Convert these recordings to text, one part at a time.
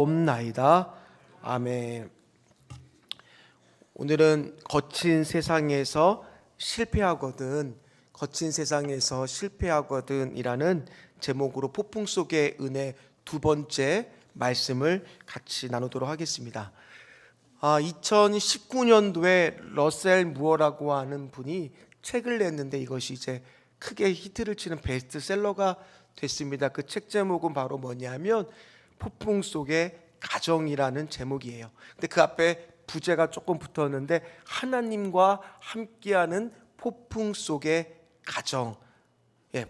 없나이다. 아멘. 오늘은 거친 세상에서 실패하거든이라는 제목으로 폭풍 속의 은혜 두 번째 말씀을 같이 나누도록 하겠습니다. 2019년도에 러셀 무어라고 하는 분이 책을 냈는데 이것이 이제 크게 히트를 치는 베스트셀러가 됐습니다. 그 책 제목은 바로 뭐냐면 폭풍 속의 가정이라는 제목이에요. 근데 그 앞에 부제가 조금 붙었는데 하나님과 함께하는 폭풍 속의 가정.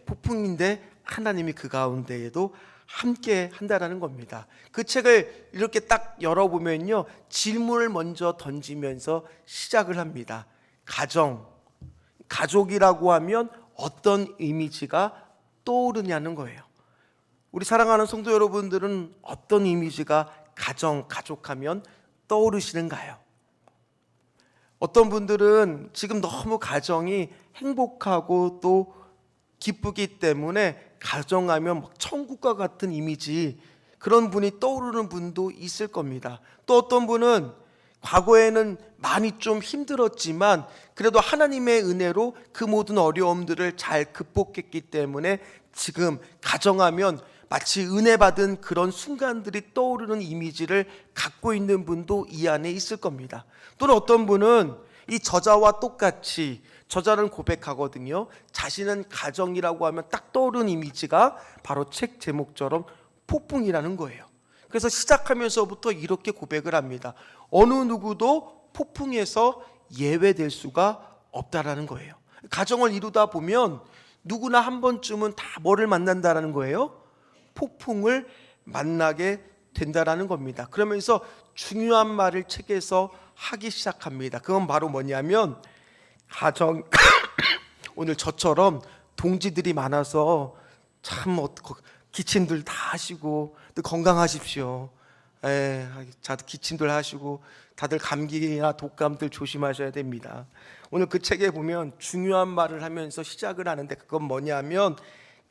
폭풍인데 하나님이 그 가운데에도 함께 한다라는 겁니다. 그 책을 이렇게 딱 열어보면요, 질문을 먼저 던지면서 시작을 합니다. 가족이라고 하면 어떤 이미지가 떠오르냐는 거예요. 우리 사랑하는 성도 여러분들은 어떤 이미지가 가족하면 떠오르시는가요? 어떤 분들은 지금 너무 가정이 행복하고 또 기쁘기 때문에 가정하면 천국과 같은 이미지, 그런 분이 떠오르는 분도 있을 겁니다. 또 어떤 분은 과거에는 많이 좀 힘들었지만 그래도 하나님의 은혜로 그 모든 어려움들을 잘 극복했기 때문에 지금 가정하면 마치 은혜 받은 그런 순간들이 떠오르는 이미지를 갖고 있는 분도 이 안에 있을 겁니다. 또는 어떤 분은 이 저자와 똑같이, 저자는 고백하거든요. 자신은 가정이라고 하면 딱 떠오르는 이미지가 바로 책 제목처럼 폭풍이라는 거예요. 그래서 시작하면서부터 이렇게 고백을 합니다. 어느 누구도 폭풍에서 예외될 수가 없다라는 거예요. 가정을 이루다 보면 누구나 한 번쯤은 다 뭐를 만난다라는 거예요? 폭풍을 만나게 된다라는 겁니다. 그러면서 중요한 말을 책에서 하기 시작합니다. 그건 바로 뭐냐면 오늘 저처럼 동지들이 많아서 참 기침들 다 하시고 또 건강하십시오. 다들 기침들 하시고 다들 감기나 독감들 조심하셔야 됩니다. 오늘 그 책에 보면 중요한 말을 하면서 시작을 하는데 그건 뭐냐면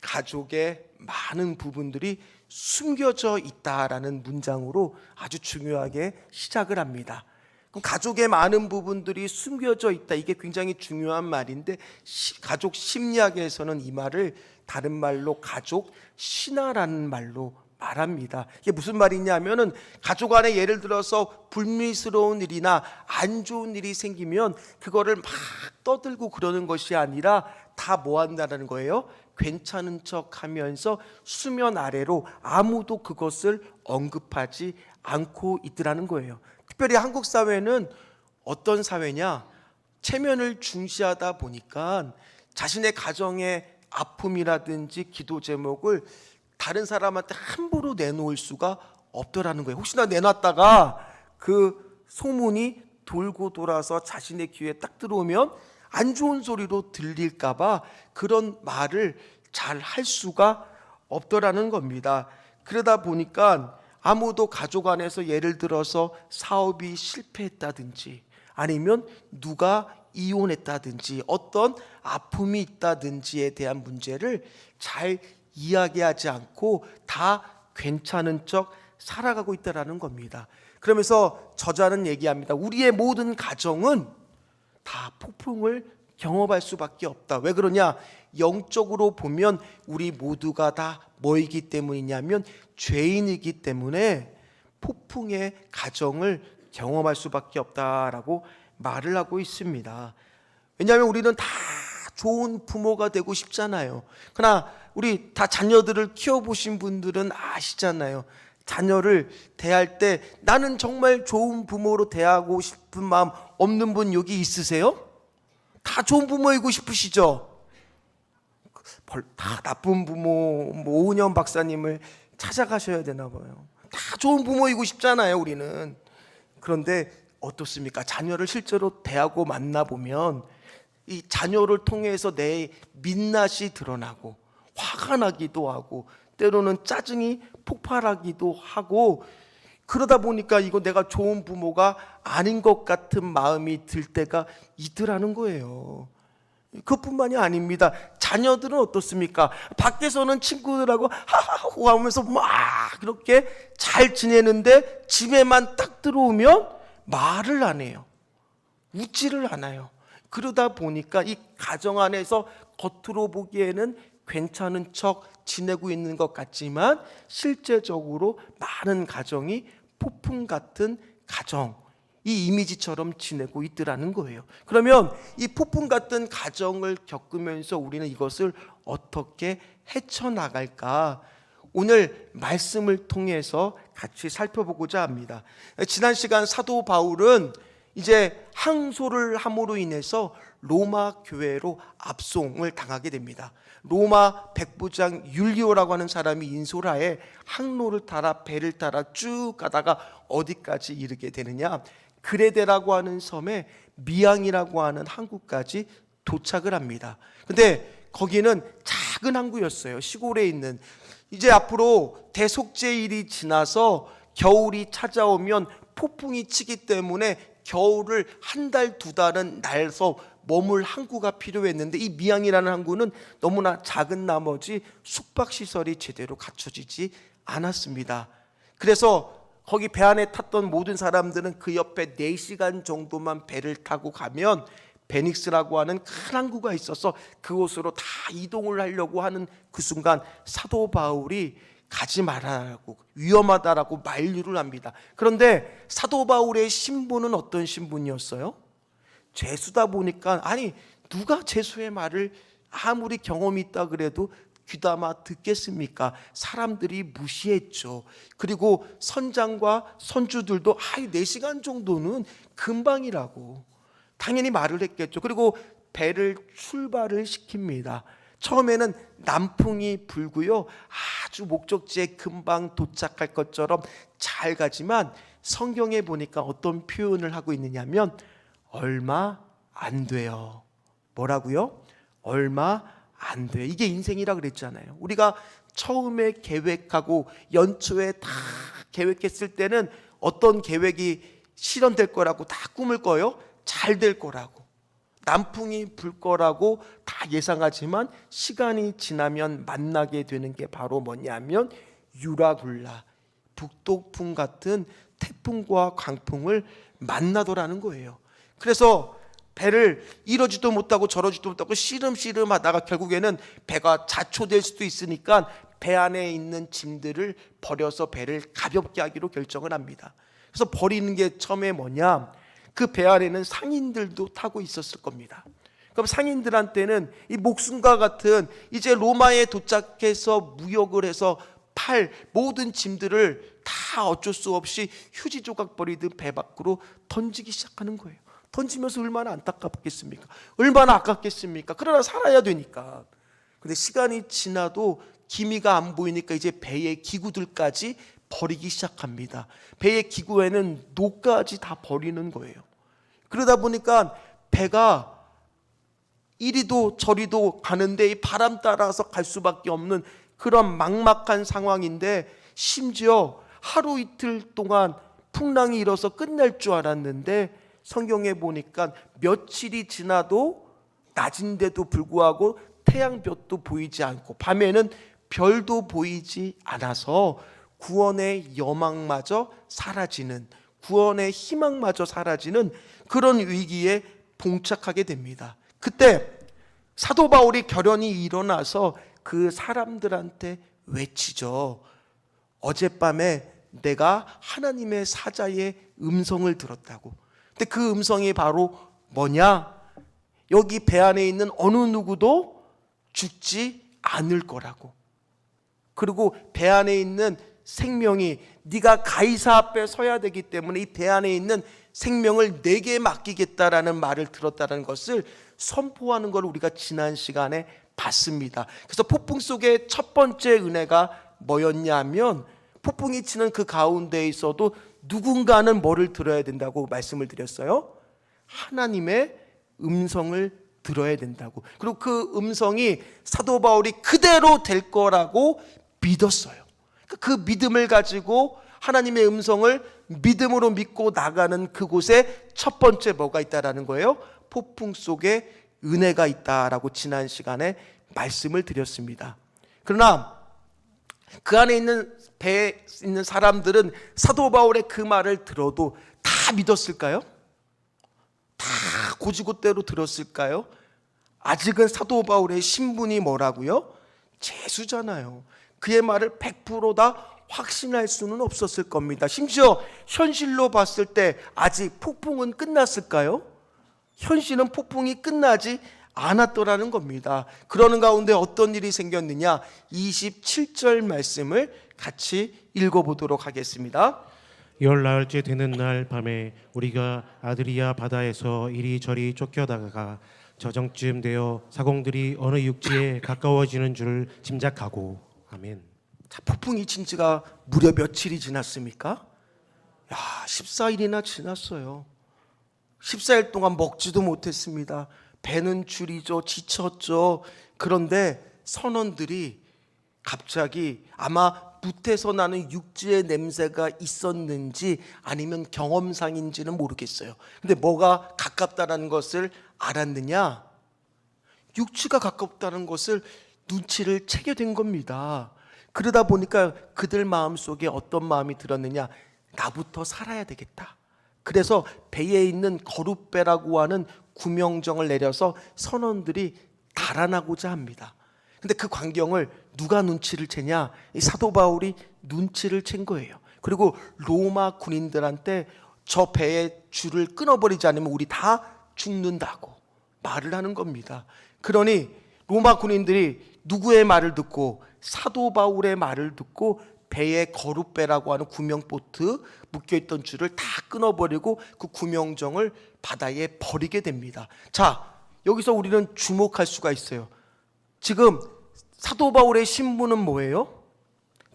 가족의 많은 부분들이 숨겨져 있다라는 문장으로 아주 중요하게 시작을 합니다. 그럼 가족의 많은 부분들이 숨겨져 있다, 이게 굉장히 중요한 말인데 가족 심리학에서는 이 말을 다른 말로 가족 신화라는 말로 말합니다. 이게 무슨 말이냐면은 가족 안에 예를 들어서 불미스러운 일이나 안 좋은 일이 생기면 그거를 막 떠들고 그러는 것이 아니라 다 뭐 한다는 거예요? 괜찮은 척 하면서 수면 아래로 아무도 그것을 언급하지 않고 있더라는 거예요. 특별히 한국 사회는 어떤 사회냐? 체면을 중시하다 보니까 자신의 가정의 아픔이라든지 기도 제목을 다른 사람한테 함부로 내놓을 수가 없더라는 거예요. 혹시나 내놨다가 그 소문이 돌고 돌아서 자신의 귀에 딱 들어오면 안 좋은 소리로 들릴까봐 그런 말을 잘 할 수가 없더라는 겁니다. 그러다 보니까 아무도 가족 안에서 예를 들어서 사업이 실패했다든지 아니면 누가 이혼했다든지 어떤 아픔이 있다든지에 대한 문제를 잘 이야기하지 않고 다 괜찮은 척 살아가고 있다는 겁니다. 그러면서 저자는 얘기합니다. 우리의 모든 가정은 다 폭풍을 경험할 수밖에 없다. 왜 그러냐? 영적으로 보면 우리 모두가 다 뭐이기 때문이냐면 죄인이기 때문에 폭풍의 가정을 경험할 수밖에 없다라고 말을 하고 있습니다. 왜냐하면 우리는 다 좋은 부모가 되고 싶잖아요. 그러나 우리 다 자녀들을 키워보신 분들은 아시잖아요. 자녀를 대할 때 나는 정말 좋은 부모로 대하고 싶은 마음 없는 분 여기 있으세요? 다 좋은 부모이고 싶으시죠? 다 나쁜 부모, 오은영 박사님을 찾아가셔야 되나 봐요. 다 좋은 부모이고 싶잖아요, 우리는. 그런데 어떻습니까? 자녀를 실제로 대하고 만나보면 이 자녀를 통해서 내 민낯이 드러나고 화가 나기도 하고 때로는 짜증이 폭발하기도 하고 그러다 보니까 이거 내가 좋은 부모가 아닌 것 같은 마음이 들 때가 있더라는 거예요. 그뿐만이 아닙니다. 자녀들은 어떻습니까? 밖에서는 친구들하고 하하호 하면서 막 그렇게 잘 지내는데 집에만 딱 들어오면 말을 안 해요. 웃지를 않아요. 그러다 보니까 이 가정 안에서 겉으로 보기에는 괜찮은 척 지내고 있는 것 같지만 실제적으로 많은 가정이 폭풍 같은 가정, 이 이미지처럼 지내고 있더라는 거예요. 그러면 이 폭풍 같은 가정을 겪으면서 우리는 이것을 어떻게 헤쳐나갈까? 오늘 말씀을 통해서 같이 살펴보고자 합니다. 지난 시간 사도 바울은 이제 항소를 함으로 인해서 로마 교회로 압송을 당하게 됩니다. 로마 백부장 율리오라고 하는 사람이 인솔하에 항로를 따라 배를 따라 쭉 가다가 어디까지 이르게 되느냐, 그레데라고 하는 섬에 미앙이라고 하는 항구까지 도착을 합니다. 근데 거기는 작은 항구였어요. 시골에 있는. 이제 앞으로 대속죄일이 지나서 겨울이 찾아오면 폭풍이 치기 때문에 겨울을 한 달, 두 달은 날서 머물 항구가 필요했는데 이 미앙이라는 항구는 너무나 작은 나머지 숙박시설이 제대로 갖춰지지 않았습니다. 그래서 거기 배 안에 탔던 모든 사람들은 그 옆에 4시간 정도만 배를 타고 가면 베닉스라고 하는 큰 항구가 있어서 그곳으로 다 이동을 하려고 하는 그 순간 사도 바울이 가지 말라고, 위험하다라고 만류를 합니다. 그런데 사도 바울의 신분은 어떤 신분이었어요? 죄수다 보니까, 아니 누가 죄수의 말을 아무리 경험이 있다 그래도 귀담아 듣겠습니까? 사람들이 무시했죠. 그리고 선장과 선주들도 4시간 정도는 금방이라고 당연히 말을 했겠죠. 그리고 배를 출발을 시킵니다. 처음에는 남풍이 불고요, 아주 목적지에 금방 도착할 것처럼 잘 가지만 성경에 보니까 어떤 표현을 하고 있느냐면 얼마 안 돼요. 뭐라고요? 얼마 안 돼. 이게 인생이라 그랬잖아요. 우리가 처음에 계획하고 연초에 다 계획했을 때는 어떤 계획이 실현될 거라고 다 꿈을 꿔요? 잘 될 거라고, 남풍이 불 거라고 다 예상하지만 시간이 지나면 만나게 되는 게 바로 뭐냐면 유라굴라, 북독풍 같은 태풍과 광풍을 만나더라는 거예요. 그래서 배를 이러지도 못하고 저러지도 못하고 씨름씨름 하다가 결국에는 배가 자초될 수도 있으니까 배 안에 있는 짐들을 버려서 배를 가볍게 하기로 결정을 합니다. 그래서 버리는 게 처음에 뭐냐, 그 배 안에는 상인들도 타고 있었을 겁니다. 그럼 상인들한테는 이 목숨과 같은, 이제 로마에 도착해서 무역을 해서 팔 모든 짐들을 다 어쩔 수 없이 휴지 조각 버리듯 배 밖으로 던지기 시작하는 거예요. 던지면서 얼마나 안타깝겠습니까? 얼마나 아깝겠습니까? 그러나 살아야 되니까. 근데 시간이 지나도 기미가 안 보이니까 이제 배의 기구들까지 버리기 시작합니다. 배의 기구에는 노까지 다 버리는 거예요. 그러다 보니까 배가 이리도 저리도 가는데 이 바람 따라서 갈 수밖에 없는 그런 막막한 상황인데, 심지어 하루 이틀 동안 풍랑이 일어서 끝날 줄 알았는데 성경에 보니까 며칠이 지나도 낮인데도 불구하고 태양볕도 보이지 않고 밤에는 별도 보이지 않아서 구원의 여망마저 사라지는, 구원의 희망마저 사라지는 그런 위기에 봉착하게 됩니다. 그때 사도 바울이 결연히 일어나서 그 사람들한테 외치죠. 어젯밤에 내가 하나님의 사자의 음성을 들었다고. 근데 그 음성이 바로 뭐냐? 여기 배 안에 있는 어느 누구도 죽지 않을 거라고. 그리고 배 안에 있는 생명이, 네가 가이사 앞에 서야 되기 때문에 이 배 안에 있는 생명을 내게 맡기겠다라는 말을 들었다는 것을 선포하는 걸 우리가 지난 시간에 봤습니다. 그래서 폭풍 속의 첫 번째 은혜가 뭐였냐면, 폭풍이 치는 그 가운데에 있어도 누군가는 뭐를 들어야 된다고 말씀을 드렸어요? 하나님의 음성을 들어야 된다고. 그리고 그 음성이 사도 바울이 그대로 될 거라고 믿었어요. 그 믿음을 가지고 하나님의 음성을 믿음으로 믿고 나가는 그곳에 첫 번째 뭐가 있다라는 거예요? 폭풍 속에 은혜가 있다라고 지난 시간에 말씀을 드렸습니다. 그러나 그 안에 있는 배에 있는 사람들은 사도 바울의 그 말을 들어도 다 믿었을까요? 다 고지고대로 들었을까요? 아직은 사도 바울의 신분이 뭐라고요? 죄수잖아요. 그의 말을 100%다 확신할 수는 없었을 겁니다. 심지어 현실로 봤을 때 아직 폭풍은 끝났을까요? 현실은 폭풍이 끝나지 않았더라는 겁니다. 그러는 가운데 어떤 일이 생겼느냐? 27절 말씀을 같이 읽어보도록 하겠습니다. 열나흘째 되는 날 밤에 우리가 아드리아 바다에서 이리저리 쫓겨다가 저정쯤 되어 사공들이 어느 육지에 가까워지는 줄을 짐작하고. 아멘. 자, 폭풍이 친 지가 무려 며칠이 지났습니까? 14일이나 지났어요. 14일 동안 먹지도 못했습니다. 배는 줄이죠. 지쳤죠. 그런데 선원들이 갑자기 아마 붓에서 나는 육지의 냄새가 있었는지 아니면 경험상인지는 모르겠어요. 근데 뭐가 가깝다는 것을 알았느냐? 육지가 가깝다는 것을 눈치를 채게 된 겁니다. 그러다 보니까 그들 마음속에 어떤 마음이 들었느냐? 나부터 살아야 되겠다. 그래서 배에 있는 거룻배라고 하는 구명정을 내려서 선원들이 달아나고자 합니다. 근데 그 광경을 누가 눈치를 채냐? 이 사도 바울이 눈치를 챈 거예요. 그리고 로마 군인들한테 저 배의 줄을 끊어버리지 않으면 우리 다 죽는다고 말을 하는 겁니다. 그러니 로마 군인들이 누구의 말을 듣고? 사도 바울의 말을 듣고 배에 거룻배라고 하는 구명보트 묶여있던 줄을 다 끊어버리고 그 구명정을 바다에 버리게 됩니다. 자, 여기서 우리는 주목할 수가 있어요. 지금 사도 바울의 신분은 뭐예요?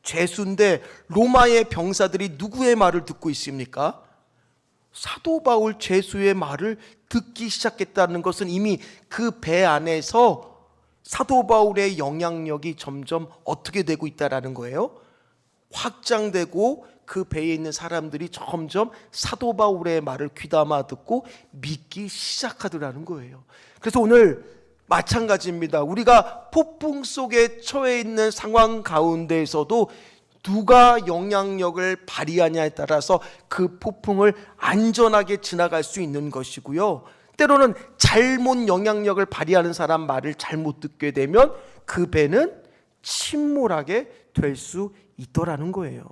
죄수인데 로마의 병사들이 누구의 말을 듣고 있습니까? 사도 바울 죄수의 말을 듣기 시작했다는 것은 이미 그 배 안에서 사도 바울의 영향력이 점점 어떻게 되고 있다는 거예요? 확장되고 그 배에 있는 사람들이 점점 사도 바울의 말을 귀담아 듣고 믿기 시작하더라는 거예요. 그래서 오늘 마찬가지입니다. 우리가 폭풍 속에 처해 있는 상황 가운데에서도 누가 영향력을 발휘하냐에 따라서 그 폭풍을 안전하게 지나갈 수 있는 것이고요. 때로는 잘못 영향력을 발휘하는 사람 말을 잘못 듣게 되면 그 배는 침몰하게 될 수 있더라는 거예요.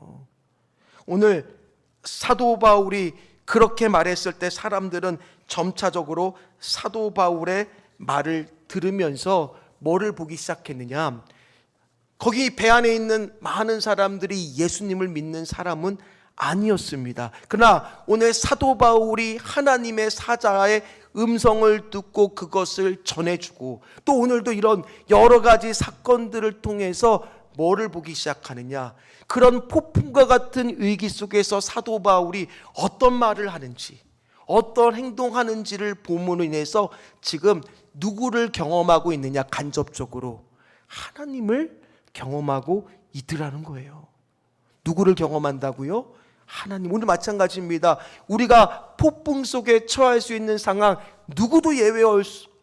오늘 사도 바울이 그렇게 말했을 때 사람들은 점차적으로 사도 바울의 말을 들으면서 뭐를 보기 시작했느냐? 거기 배 안에 있는 많은 사람들이 예수님을 믿는 사람은 아니었습니다. 그러나 오늘 사도 바울이 하나님의 사자의 음성을 듣고 그것을 전해주고 또 오늘도 이런 여러 가지 사건들을 통해서 뭐를 보기 시작하느냐? 그런 폭풍과 같은 위기 속에서 사도 바울이 어떤 말을 하는지 어떤 행동하는지를 봄으로 인해서 지금 누구를 경험하고 있느냐? 간접적으로 하나님을 경험하고 있더라는 거예요. 누구를 경험한다고요? 하나님. 오늘 마찬가지입니다. 우리가 폭풍 속에 처할 수 있는 상황 누구도 예외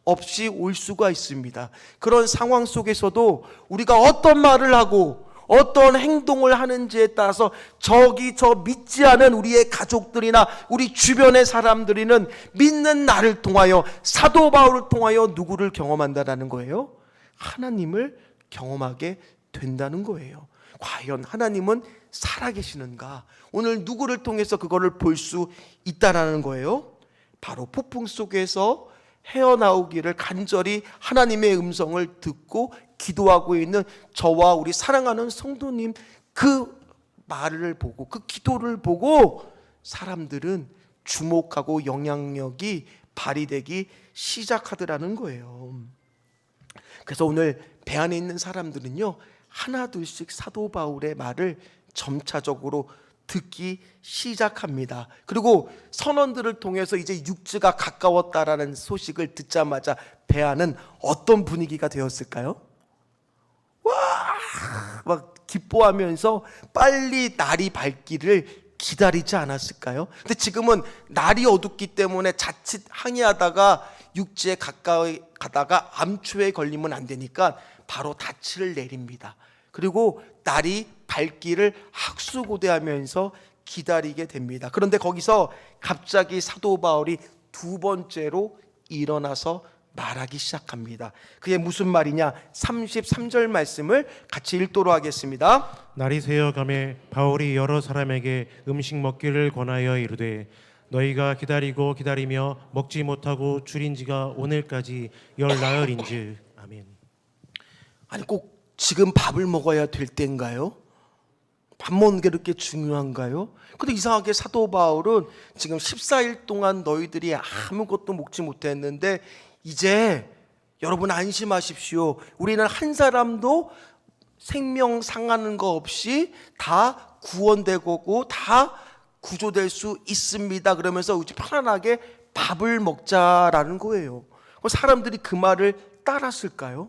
없이 올 수가 있습니다. 그런 상황 속에서도 우리가 어떤 말을 하고 어떤 행동을 하는지에 따라서 저기 저 믿지 않은 우리의 가족들이나 우리 주변의 사람들이는 믿는 나를 통하여 사도 바울을 통하여 누구를 경험한다라는 거예요? 하나님을 경험하게 된다는 거예요. 과연 하나님은 살아계시는가? 오늘 누구를 통해서 그거를 볼 수 있다라는 거예요? 바로 폭풍 속에서 헤어나오기를 간절히 하나님의 음성을 듣고 기도하고 있는 저와 우리 사랑하는 성도님 그 말을 보고 그 기도를 보고 사람들은 주목하고 영향력이 발휘되기 시작하더라는 거예요. 그래서 오늘 배 안에 있는 사람들은요 하나 둘씩 사도 바울의 말을 점차적으로 듣기 시작합니다. 그리고 선원들을 통해서 이제 육지가 가까웠다라는 소식을 듣자마자 배 안은 어떤 분위기가 되었을까요? 와! 막 기뻐하면서 빨리 날이 밝기를 기다리지 않았을까요? 근데 지금은 날이 어둡기 때문에 자칫 항해하다가 육지에 가까이 가다가 암초에 걸리면 안 되니까 바로 닻을 내립니다. 그리고 날이 밝기를 학수고대하면서 기다리게 됩니다. 그런데 거기서 갑자기 사도 바울이 두 번째로 일어나서 말하기 시작합니다. 그게 무슨 말이냐? 33절 말씀을 같이 읽도록 하겠습니다. 날이 새어가매 바울이 여러 사람에게 음식 먹기를 권하여 이르되 너희가 기다리고 기다리며 먹지 못하고 줄인 지가 오늘까지 열나흘인즉. 아멘. 아니 꼭 지금 밥을 먹어야 될 때인가요? 밥 먹는 게 그렇게 중요한가요? 근데 이상하게 사도 바울은 지금 14일 동안 너희들이 아무것도 먹지 못했는데 이제 여러분 안심하십시오. 우리는 한 사람도 생명 상하는 거 없이 다 구원되고 다 구조될 수 있습니다. 그러면서 우리 편안하게 밥을 먹자라는 거예요. 사람들이 그 말을 따랐을까요?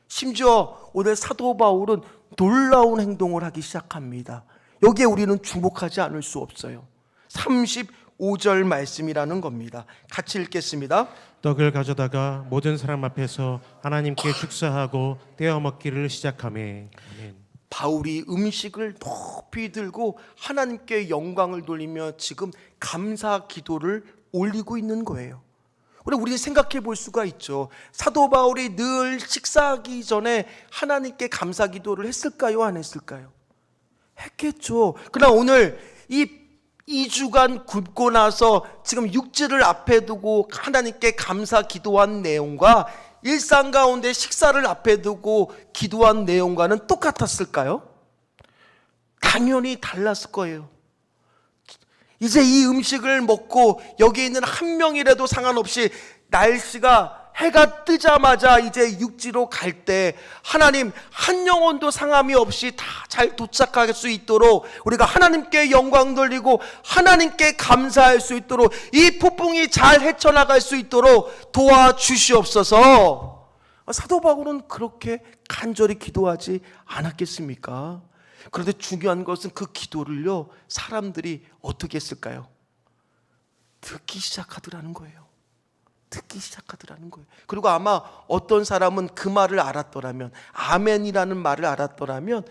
심지어 오늘 사도 바울은 놀라운 행동을 하기 시작합니다. 여기에 우리는 주목하지 않을 수 없어요. 35절 말씀이라는 겁니다. 같이 읽겠습니다. 떡을 가져다가 모든 사람 앞에서 하나님께 축사하고 떼어 먹기를 시작하매. 아멘. 바울이 음식을 높이 들고 하나님께 영광을 돌리며 지금 감사 기도를 올리고 있는 거예요. 우리는 생각해 볼 수가 있죠. 사도 바울이 늘 식사하기 전에 하나님께 감사 기도를 했을까요? 안 했을까요? 했겠죠. 그러나 오늘 이 2주간 굶고 나서 지금 육지를 앞에 두고 하나님께 감사 기도한 내용과 일상 가운데 식사를 앞에 두고 기도한 내용과는 똑같았을까요? 당연히 달랐을 거예요. 이제 이 음식을 먹고 여기 있는 한 명이라도 상관없이 날씨가 해가 뜨자마자 이제 육지로 갈 때 하나님 한 영혼도 상함이 없이 다 잘 도착할 수 있도록 우리가 하나님께 영광 돌리고 하나님께 감사할 수 있도록 이 폭풍이 잘 헤쳐나갈 수 있도록 도와주시옵소서. 사도 바울은 그렇게 간절히 기도하지 않았겠습니까? 그런데 중요한 것은 그 기도를요 사람들이 어떻게 했을까요? 듣기 시작하더라는 거예요. 듣기 시작하더라는 거예요. 그리고 아마 어떤 사람은 그 말을 알았더라면, 아멘이라는 말을 알았더라면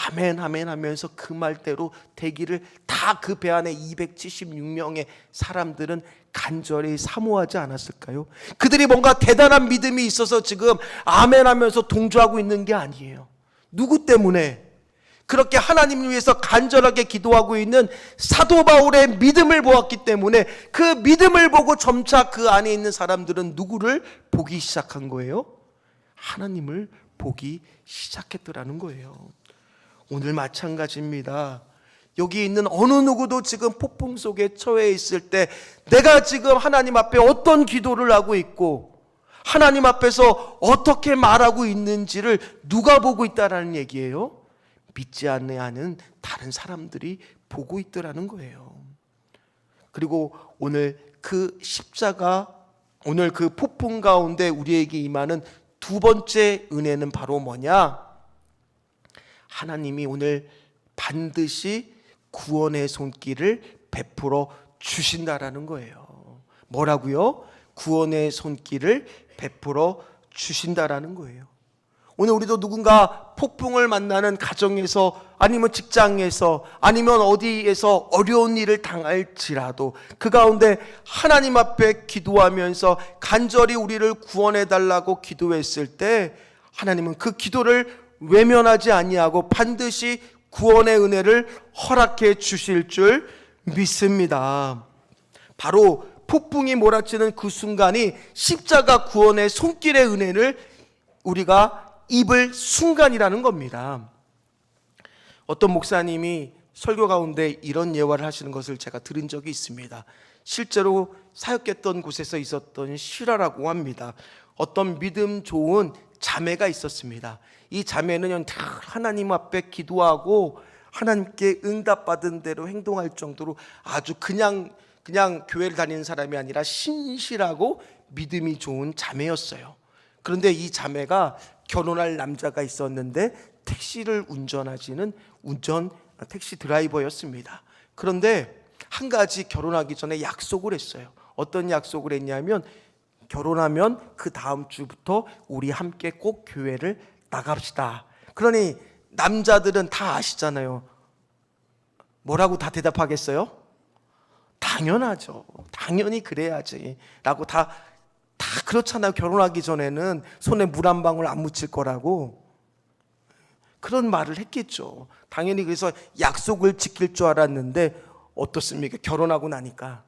아멘 아멘 하면서 그 말대로 되기를 다 그 배 안에 276명의 사람들은 간절히 사모하지 않았을까요? 그들이 뭔가 대단한 믿음이 있어서 지금 아멘 하면서 동조하고 있는 게 아니에요. 누구 때문에? 그렇게 하나님을 위해서 간절하게 기도하고 있는 사도 바울의 믿음을 보았기 때문에 그 믿음을 보고 점차 그 안에 있는 사람들은 누구를 보기 시작한 거예요? 하나님을 보기 시작했더라는 거예요. 오늘 마찬가지입니다. 여기 있는 어느 누구도 지금 폭풍 속에 처해 있을 때 내가 지금 하나님 앞에 어떤 기도를 하고 있고 하나님 앞에서 어떻게 말하고 있는지를 누가 보고 있다라는 얘기예요? 믿지 않는 다른 사람들이 보고 있더라는 거예요. 그리고 오늘 그 십자가, 오늘 그 폭풍 가운데 우리에게 임하는 두 번째 은혜는 바로 뭐냐? 하나님이 오늘 반드시 구원의 손길을 베풀어 주신다라는 거예요. 뭐라고요? 구원의 손길을 베풀어 주신다라는 거예요. 오늘 우리도 누군가 폭풍을 만나는 가정에서 아니면 직장에서 아니면 어디에서 어려운 일을 당할지라도 그 가운데 하나님 앞에 기도하면서 간절히 우리를 구원해 달라고 기도했을 때 하나님은 그 기도를 외면하지 아니하고 반드시 구원의 은혜를 허락해 주실 줄 믿습니다. 바로 폭풍이 몰아치는 그 순간이 십자가 구원의 손길의 은혜를 우리가 입을 순간이라는 겁니다. 어떤 목사님이 설교 가운데 이런 예화를 하시는 것을 제가 들은 적이 있습니다. 실제로 사역했던 곳에서 있었던 실화라고 합니다. 어떤 믿음 좋은 자매가 있었습니다. 이 자매는 하나님 앞에 기도하고 하나님께 응답받은 대로 행동할 정도로 아주 그냥 교회를 다니는 사람이 아니라 신실하고 믿음이 좋은 자매였어요. 그런데 이 자매가 결혼할 남자가 있었는데 택시를 운전하시는 택시 드라이버였습니다. 그런데 한 가지 결혼하기 전에 약속을 했어요. 어떤 약속을 했냐면 결혼하면 그 다음 주부터 우리 함께 꼭 교회를 나갑시다. 그러니 남자들은 다 아시잖아요. 뭐라고 다 대답하겠어요? 당연하죠. 당연히 그래야지 라고 다 그렇잖아요. 결혼하기 전에는 손에 물 한 방울 안 묻힐 거라고 그런 말을 했겠죠. 당연히. 그래서 약속을 지킬 줄 알았는데 어떻습니까? 결혼하고 나니까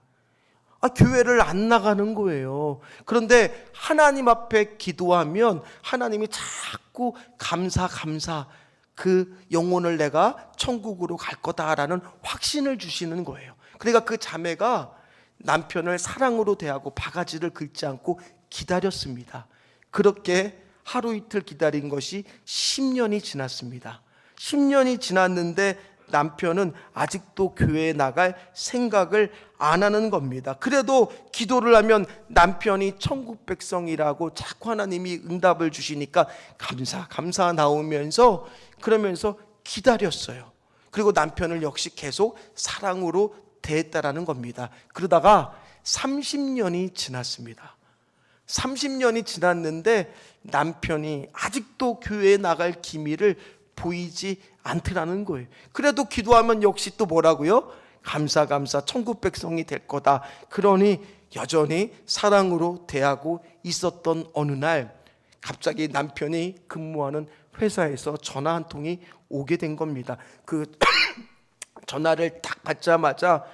교회를 안 나가는 거예요. 그런데 하나님 앞에 기도하면 하나님이 자꾸 감사 그 영혼을 내가 천국으로 갈 거다라는 확신을 주시는 거예요. 그러니까 그 자매가 남편을 사랑으로 대하고 바가지를 긁지 않고 기다렸습니다. 그렇게 하루 이틀 기다린 것이 10년이 지났습니다. 10년이 지났는데 남편은 아직도 교회에 나갈 생각을 안 하는 겁니다. 그래도 기도를 하면 남편이 천국 백성이라고 자꾸 하나님이 응답을 주시니까 감사 나오면서 그러면서 기다렸어요. 그리고 남편을 역시 계속 사랑으로 대했다라는 겁니다. 그러다가 30년이 지났습니다. 30년이 지났는데 남편이 아직도 교회에 나갈 기미를 보이지 않더라는 거예요. 그래도 기도하면 역시 또 뭐라고요? 감사 천국 백성이 될 거다. 그러니 여전히 사랑으로 대하고 있었던 어느 날 갑자기 남편이 근무하는 회사에서 전화 한 통이 오게 된 겁니다. 그 전화를 딱 받자마자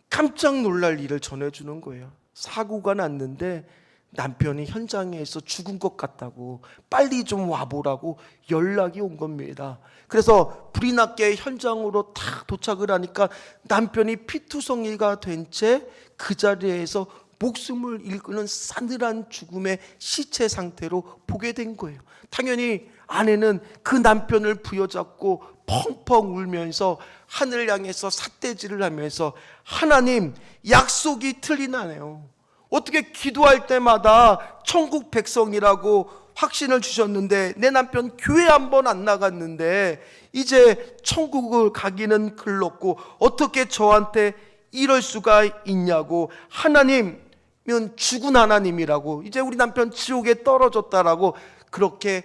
깜짝 놀랄 일을 전해주는 거예요. 사고가 났는데 남편이 현장에서 죽은 것 같다고, 빨리 좀 와보라고 연락이 온 겁니다. 그래서 불이 났게 현장으로 딱 도착을 하니까 남편이 피투성이가 된 채 그 자리에서 목숨을 잃는 싸늘한 죽음의 시체 상태로 보게 된 거예요. 당연히 아내는 그 남편을 부여잡고 펑펑 울면서 하늘 향해서 삿대질을 하면서 하나님, 약속이 틀리나네요. 어떻게 기도할 때마다 천국 백성이라고 확신을 주셨는데 내 남편 교회 한 번 안 나갔는데 이제 천국을 가기는 글렀고 어떻게 저한테 이럴 수가 있냐고, 하나님은 죽은 하나님이라고, 이제 우리 남편 지옥에 떨어졌다라고 그렇게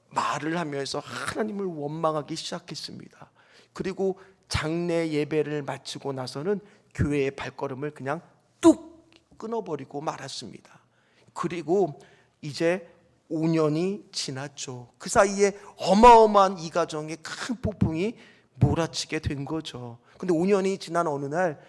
말을 하면서 하나님을 원망하기 시작했습니다. 그리고 장례 예배를 마치고 나서는 교회의 발걸음을 그냥 뚝 끊어버리고 말았습니다. 그리고 이제 5년이 지났죠. 그 사이에 어마어마한 이 가정에 큰 폭풍이 몰아치게 된 거죠. 근데 5년이 지난 어느 날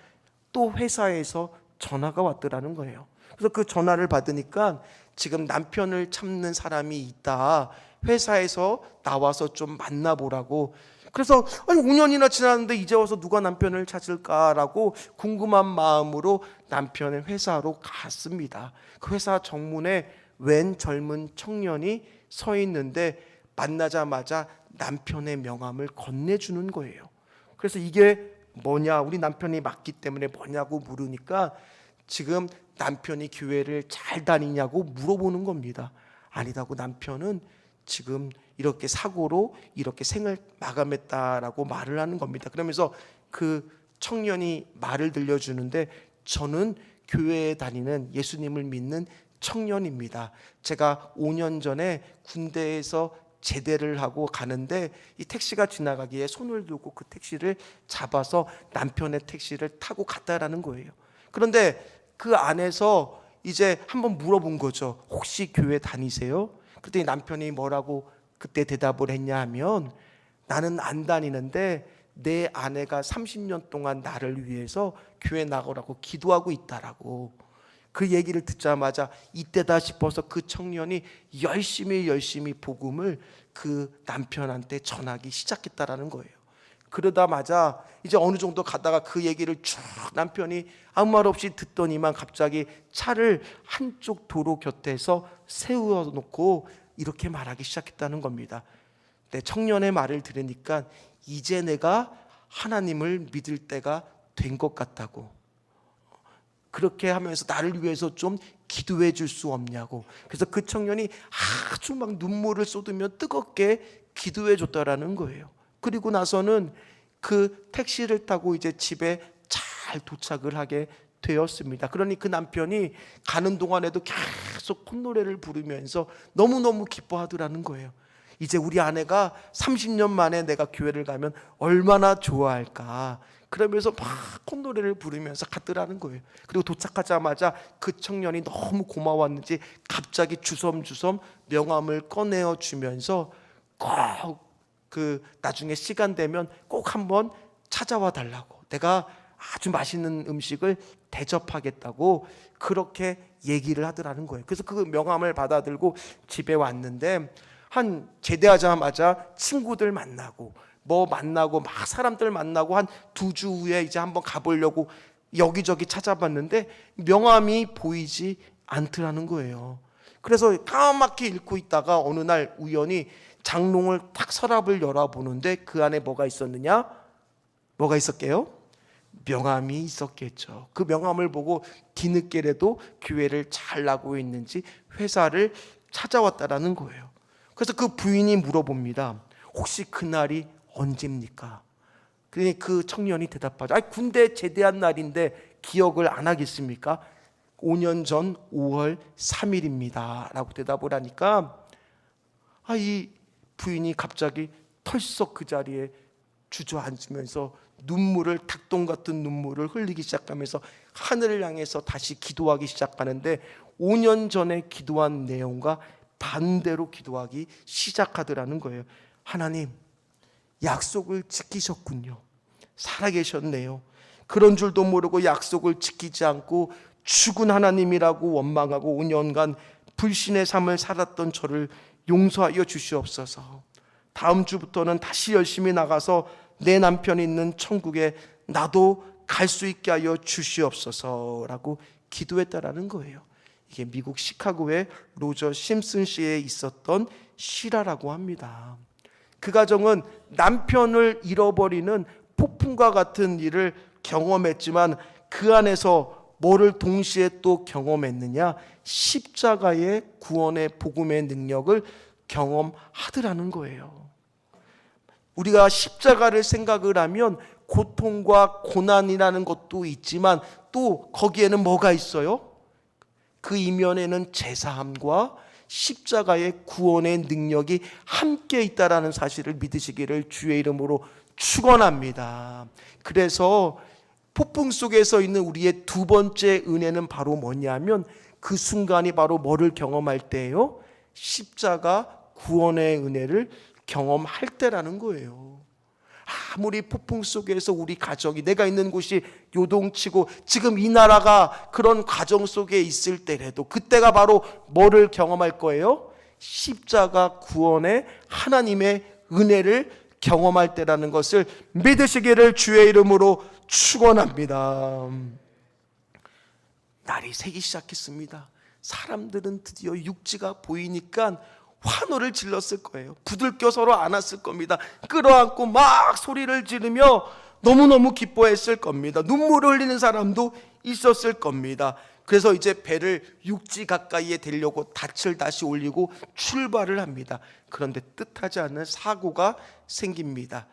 또 회사에서 전화가 왔더라는 거예요. 그래서 그 전화를 받으니까 지금 남편을 찾는 사람이 있다, 회사에서 나와서 좀 만나보라고. 그래서 5년이나 지났는데 이제 와서 누가 남편을 찾을까라고 궁금한 마음으로 남편의 회사로 갔습니다. 그 회사 정문에 웬 젊은 청년이 서 있는데 만나자마자 남편의 명함을 건네주는 거예요. 그래서 이게 뭐냐, 우리 남편이 맞기 때문에 뭐냐고 물으니까 지금 남편이 교회를 잘 다니냐고 물어보는 겁니다. 아니라고, 남편은 지금 이렇게 사고로 이렇게 생을 마감했다라고 말을 하는 겁니다. 그러면서 그 청년이 말을 들려주는데 저는 교회에 다니는 예수님을 믿는 청년입니다. 제가 5년 전에 군대에서 제대를 하고 가는데 이 택시가 지나가기에 손을 들고 그 택시를 잡아서 남편의 택시를 타고 갔다라는 거예요. 그런데 그 안에서 이제 한번 물어본 거죠. 혹시 교회 다니세요? 그랬더니 남편이 뭐라고 그때 대답을 했냐 하면, 나는 안 다니는데 내 아내가 30년 동안 나를 위해서 교회 나가라고 기도하고 있다라고. 그 얘기를 듣자마자 이때다 싶어서 그 청년이 열심히 복음을 그 남편한테 전하기 시작했다라는 거예요. 그러다마자 이제 어느 정도 가다가 그 얘기를 쭉 남편이 아무 말 없이 듣더니만 갑자기 차를 한쪽 도로 곁에서 세워놓고 이렇게 말하기 시작했다는 겁니다. 내 청년의 말을 들으니까 이제 내가 하나님을 믿을 때가 된 것 같다고. 그렇게 하면서 나를 위해서 좀 기도해 줄 수 없냐고. 그래서 그 청년이 아주 막 눈물을 쏟으며 뜨겁게 기도해 줬다라는 거예요. 그리고 나서는 그 택시를 타고 이제 집에 잘 도착을 하게 되었습니다. 그러니 그 남편이 가는 동안에도 계속 콧노래를 부르면서 너무너무 기뻐하더라는 거예요. 이제 우리 아내가 30년 만에 내가 교회를 가면 얼마나 좋아할까, 그러면서 막 콧노래를 부르면서 갔더라는 거예요. 그리고 도착하자마자 그 청년이 너무 고마웠는지 갑자기 주섬주섬 명함을 꺼내어 주면서 꼭 그 나중에 시간 되면 꼭 한번 찾아와 달라고, 내가 아주 맛있는 음식을 대접하겠다고 그렇게 얘기를 하더라는 거예요. 그래서 그 명함을 받아들고 집에 왔는데, 한 제대하자마자 친구들 만나고 막 사람들 만나고 한 2주 후에 이제 한번 가보려고 여기저기 찾아봤는데 명함이 보이지 않더라는 거예요. 그래서 까맣게 읽고 있다가 어느 날 우연히 장롱을 딱 서랍을 열어보는데 그 안에 뭐가 있었느냐? 뭐가 있었게요? 명함이 있었겠죠. 그 명함을 보고 뒤늦게라도 교회를 잘 나가고 있는지 회사를 찾아왔다라는 거예요. 그래서 그 부인이 물어봅니다. 혹시 그날이 언제입니까? 그러니 그 청년이 대답하죠. 군대 제대한 날인데 기억을 안 하겠습니까? 5년 전 5월 3일입니다 라고 대답을 하니까 이 부인이 갑자기 털썩 그 자리에 주저앉으면서 눈물을, 닭똥 같은 눈물을 흘리기 시작하면서 하늘을 향해서 다시 기도하기 시작하는데 5년 전에 기도한 내용과 반대로 기도하기 시작하더라는 거예요. 하나님, 약속을 지키셨군요. 살아계셨네요. 그런 줄도 모르고 약속을 지키지 않고 죽은 하나님이라고 원망하고 5년간 불신의 삶을 살았던 저를 용서하여 주시옵소서. 다음 주부터는 다시 열심히 나가서 내 남편이 있는 천국에 나도 갈 수 있게 하여 주시옵소서라고 기도했다라는 거예요. 이게 미국 시카고의 로저 심슨 씨에 있었던 실화라고 합니다. 그 가정은 남편을 잃어버리는 폭풍과 같은 일을 경험했지만 그 안에서 뭐를 동시에 또 경험했느냐? 십자가의 구원의 복음의 능력을 경험하더라는 거예요. 우리가 십자가를 생각을 하면 고통과 고난이라는 것도 있지만 또 거기에는 뭐가 있어요? 그 이면에는 제사함과 십자가의 구원의 능력이 함께 있다라는 사실을 믿으시기를 주의 이름으로 축원합니다. 그래서 폭풍 속에서 있는 우리의 두 번째 은혜는 바로 뭐냐면 그 순간이 바로 뭐를 경험할 때예요? 십자가 구원의 은혜를 경험할 때라는 거예요. 아무리 폭풍 속에서 우리 가정이, 내가 있는 곳이 요동치고 지금 이 나라가 그런 과정 속에 있을 때라도 그때가 바로 뭐를 경험할 거예요? 십자가 구원의 하나님의 은혜를 경험할 때라는 것을 믿으시기를 주의 이름으로 축원합니다. 날이 새기 시작했습니다. 사람들은 드디어 육지가 보이니까 환호를 질렀을 거예요. 부들겨 서로 안았을 겁니다. 끌어안고 막 소리를 지르며 너무너무 기뻐했을 겁니다. 눈물을 흘리는 사람도 있었을 겁니다. 그래서 이제 배를 육지 가까이에 대려고 닻을 다시 올리고 출발을 합니다. 그런데 뜻하지 않은 사고가 생깁니다.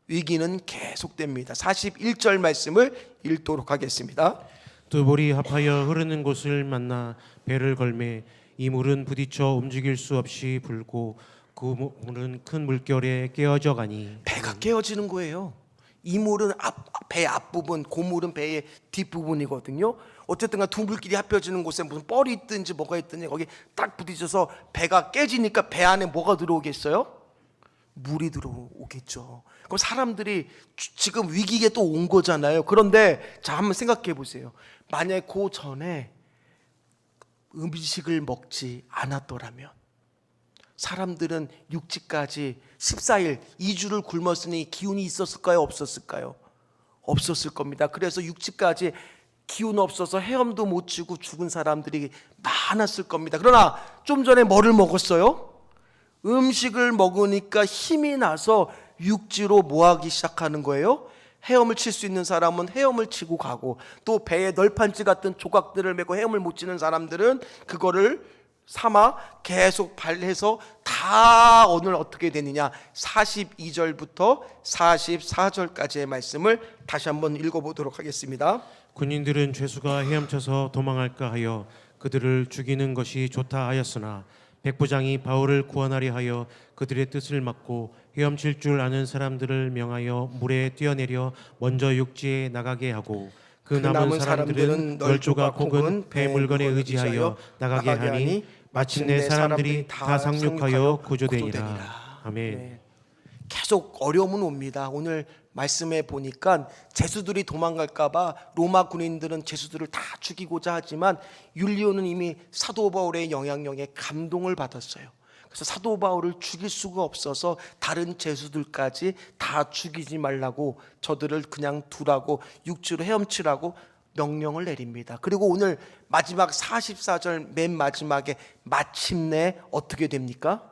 위기는 계속됩니다. 41절 말씀을 읽도록 하겠습니다. 두 볼이 합하여 흐르는 곳을 만나 배를 걸매 이 물은 부딪혀 움직일 수 없이 불고 그 물은 큰 물결에 깨어져 가니. 배가 깨어지는 거예요. 이 물은 배 앞부분, 고물은 배의 뒷부분이거든요. 어쨌든 두 물길이 합쳐지는 곳에 무슨 뻘이 있든지 뭐가 있든지 거기 딱 부딪혀서 배가 깨지니까 배 안에 뭐가 들어오겠어요? 물이 들어오겠죠. 그럼 사람들이 지금 위기에 또 온 거잖아요. 그런데 자, 한번 생각해 보세요. 만약에 그 전에 음식을 먹지 않았더라면 사람들은 육지까지 14일 2주를 굶었으니 기운이 있었을까요? 없었을까요? 없었을 겁니다. 그래서 육지까지 기운 없어서 헤엄도 못 치고 죽은 사람들이 많았을 겁니다. 그러나 좀 전에 뭐를 먹었어요? 음식을 먹으니까 힘이 나서 육지로 뭐하기 시작하는 거예요? 헤엄을 칠 수 있는 사람은 헤엄을 치고 가고, 또 배에 널판지 같은 조각들을 메고 헤엄을 못 치는 사람들은 그거를 삼아 계속 발해서 다 오늘 어떻게 되느냐, 42절부터 44절까지의 말씀을 다시 한번 읽어보도록 하겠습니다. 군인들은 죄수가 헤엄쳐서 도망할까 하여 그들을 죽이는 것이 좋다 하였으나 백부장이 바울을 구원하려 하여 그들의 뜻을 막고 헤엄칠 줄 아는 사람들을 명하여 물에 뛰어내려 먼저 육지에 나가게 하고 그 남은 사람들은 널조각 혹은 배 물건에 의지하여 나가게 하니 마침내 사람들이 다 상륙하여 구조되니라. 아멘. 네. 계속 어려움은 옵니다. 오늘 말씀에 보니까 죄수들이 도망갈까봐 로마 군인들은 죄수들을 다 죽이고자 하지만 율리오는 이미 사도 바울의 영향력에 감동을 받았어요. 그래서 사도 바울을 죽일 수가 없어서 다른 죄수들까지 다 죽이지 말라고, 저들을 그냥 두라고, 육지로 헤엄치라고 명령을 내립니다. 그리고 오늘 마지막 44절 맨 마지막에 마침내 어떻게 됩니까?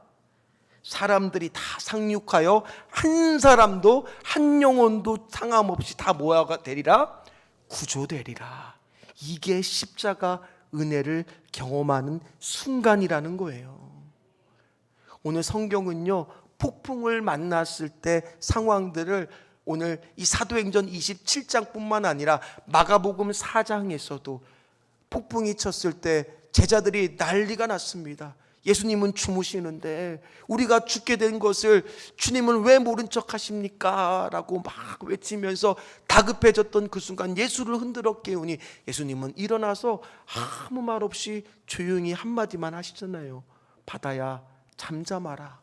사람들이 다 상륙하여 한 사람도 한 영혼도 상함없이 다 뭐가 되리라? 구조되리라. 이게 십자가 은혜를 경험하는 순간이라는 거예요. 오늘 성경은요, 폭풍을 만났을 때 상황들을 오늘 이 사도행전 27장뿐만 아니라 마가복음 4장에서도 폭풍이 쳤을 때 제자들이 난리가 났습니다. 예수님은 주무시는데 우리가 죽게 된 것을 주님은 왜 모른 척 하십니까? 라고 막 외치면서 다급해졌던 그 순간 예수를 흔들어 깨우니 예수님은 일어나서 아무 말 없이 조용히 한마디만 하시잖아요. 바다야 잠잠하라.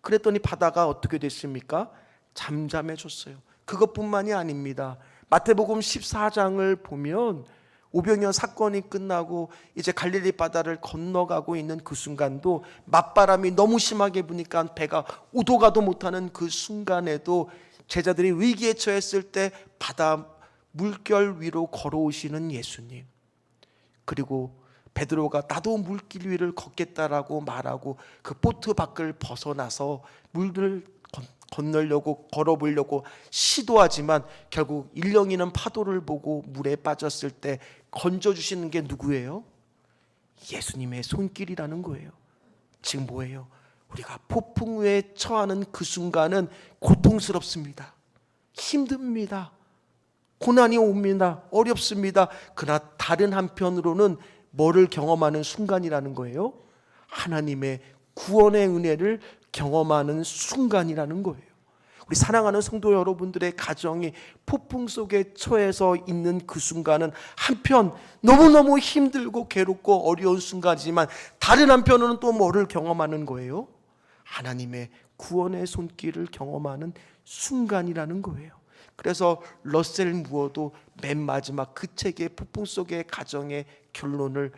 그랬더니 바다가 어떻게 됐습니까? 잠잠해졌어요. 그것뿐만이 아닙니다. 마태복음 14장을 보면 오병이어 사건이 끝나고 이제 갈릴리 바다를 건너가고 있는 그 순간도 맞바람이 너무 심하게 부니까 배가 오도 가도 못하는 그 순간에도 제자들이 위기에 처했을 때 바다 물결 위로 걸어오시는 예수님, 그리고 베드로가 나도 물길 위를 걷겠다라고 말하고 그 보트 밖을 벗어나서 물을 건너려고 걸어보려고 시도하지만 결국 일렁이는 파도를 보고 물에 빠졌을 때 건져주시는 게 누구예요? 예수님의 손길이라는 거예요. 지금 뭐예요? 우리가 폭풍 위에 처하는 그 순간은 고통스럽습니다. 힘듭니다. 고난이 옵니다. 어렵습니다. 그러나 다른 한편으로는 뭐를 경험하는 순간이라는 거예요? 하나님의 구원의 은혜를 경험하는 순간이라는 거예요. 우리 사랑하는 성도 여러분들의 가정이 폭풍 속에 처해서 있는 그 순간은 한편 너무너무 힘들고 괴롭고 어려운 순간이지만 다른 한편으로는 또 뭐를 경험하는 거예요? 하나님의 구원의 손길을 경험하는 순간이라는 거예요. 그래서 러셀 무어도 맨 마지막 그 책의 폭풍 속의 가정의 결론을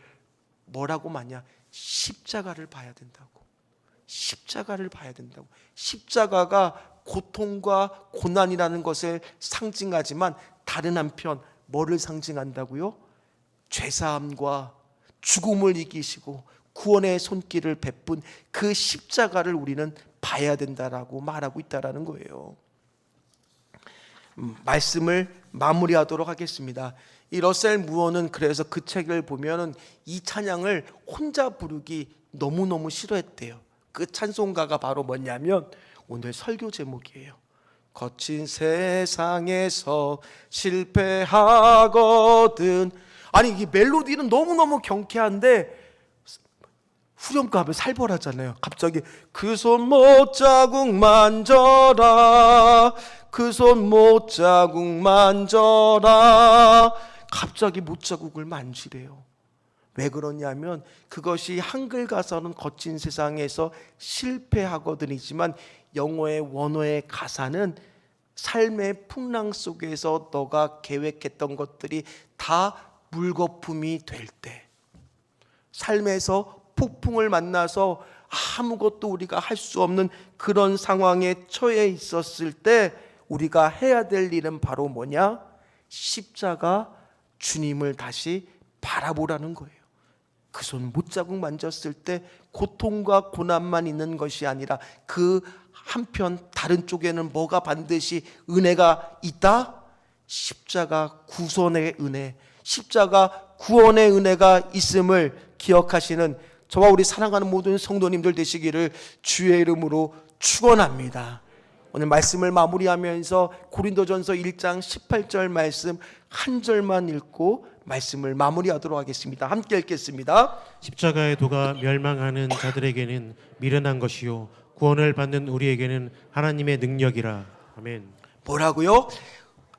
뭐라고 말하냐? 십자가를 봐야 된다고. 십자가를 봐야 된다고. 십자가가 고통과 고난이라는 것을 상징하지만 다른 한편 뭐를 상징한다고요? 죄사함과 죽음을 이기시고 구원의 손길을 베푼 그 십자가를 우리는 봐야 된다라고 말하고 있다라는 거예요. 말씀을 마무리하도록 하겠습니다. 이 러셀 무어는 그래서 그 책을 보면은 이 찬양을 혼자 부르기 너무너무 싫어했대요. 그 찬송가가 바로 뭐냐면 오늘 설교 제목이에요. 거친 세상에서 실패하거든. 아니 이 멜로디는 너무너무 경쾌한데 후렴구하면 살벌하잖아요. 갑자기 그 손 못자국 만져라, 그 손 못자국 만져라. 갑자기 못자국을 만지래요. 왜 그러냐면 그것이 한글 가사는 거친 세상에서 실패하거든이지만 영어의 원어의 가사는 삶의 풍랑 속에서 너가 계획했던 것들이 다 물거품이 될 때, 삶에서 폭풍을 만나서 아무것도 우리가 할 수 없는 그런 상황에 처해 있었을 때 우리가 해야 될 일은 바로 뭐냐? 십자가 주님을 다시 바라보라는 거예요. 그 손 못자국 만졌을 때 고통과 고난만 있는 것이 아니라 그 한편 다른 쪽에는 뭐가 반드시 은혜가 있다? 십자가 구원의 은혜, 십자가 구원의 은혜가 있음을 기억하시는 저와 우리 사랑하는 모든 성도님들 되시기를 주의 이름으로 축원합니다. 오늘 말씀을 마무리하면서 고린도전서 1장 18절 말씀 한 절만 읽고 말씀을 마무리하도록 하겠습니다. 함께 읽겠습니다. 십자가의 도가 멸망하는 자들에게는 미련한 것이요 구원을 받는 우리에게는 하나님의 능력이라. 아멘. 뭐라고요?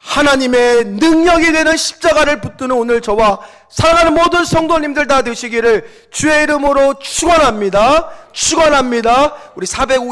하나님의 능력이 되는 십자가를 붙드는 오늘 저와 사랑하는 모든 성도님들 다 되시기를 주의 이름으로 축원합니다. 축원합니다. 우리 450